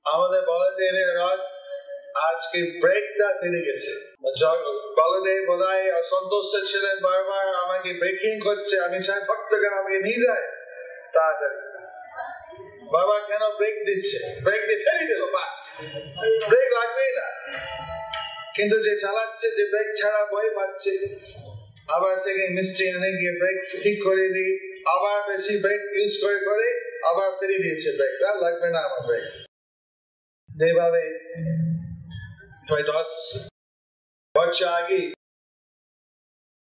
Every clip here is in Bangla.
আমাদের বলদেবের রথ আজকে ব্রেকটা ফেলে গেছে। বলদেব বোধহয় অসন্তুষ্ট ছিলেন, বারবার আমাকে ব্রেকিং করছে, আমি চাই ভক্তগণ আমাকে নিয়ে যায় তাড়াতাড়ি। বাবা কেন ব্রেক দিচ্ছে? ব্রেক দিয়ে ফেলে দিল, ব্রেক লাগবেই না। কিন্তু যে চালাচ্ছে, যে ব্রেক ছাড়া ভয় পাচ্ছে, আবার থেকে মিস্ত্রি এনে গিয়ে ব্রেক ঠিক করে দিই, আবার বেশি ব্রেক ইউজ করে করে আবার ফেলে দিয়েছে, ব্রেকটা লাগবে না আমার ব্রেক। যেভাবে 10 বছর আগে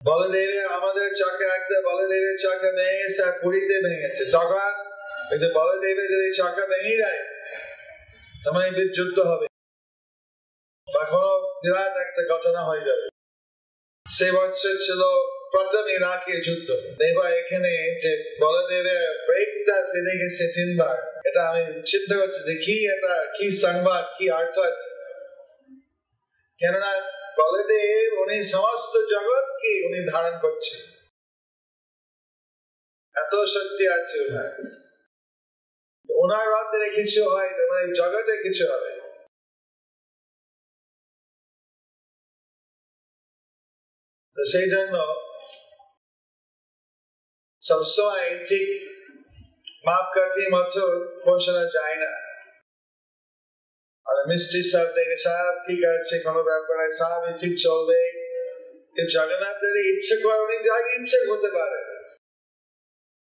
বলদেবের আমাদের চাকা একটা বলদেবের চাকা ভেঙে গেছে, আর পুরীতে ভেঙে গেছে। তখন বলদেবের যদি চাকা ভেঙে যায় তার মানে যুদ্ধ হবে বা কোনো বিরাট একটা ঘটনা হয়ে যাবে। সে বছর ছিল প্রথম ইরাকের যুদ্ধ। এবার এখানে যে বলদেবের ব্রেকটা ফেলে গেছে 3 বার, এটা আমি চিন্তা করছি যে কি এটা, কি সংবাদ, কি অর্থ আছে। কেননা বলদেব উনি সমস্ত জগৎকে উনি ধারণ করছে, এত শক্তি আছে ওনার। ওনার রথে কিছু হয় মানে জগতে কিছু হবে। তো সেই জন্য সবসময় ঠিক মাপকাঠি মতো পৌঁছানো যায় না। আর মিস্ত্রি সব দেখে সব ঠিক আছে, কোনো ব্যাপার সবই ঠিক চলবে। জগন্নাথ যদি ইচ্ছে করে উনি যা ইচ্ছে করতে পারে,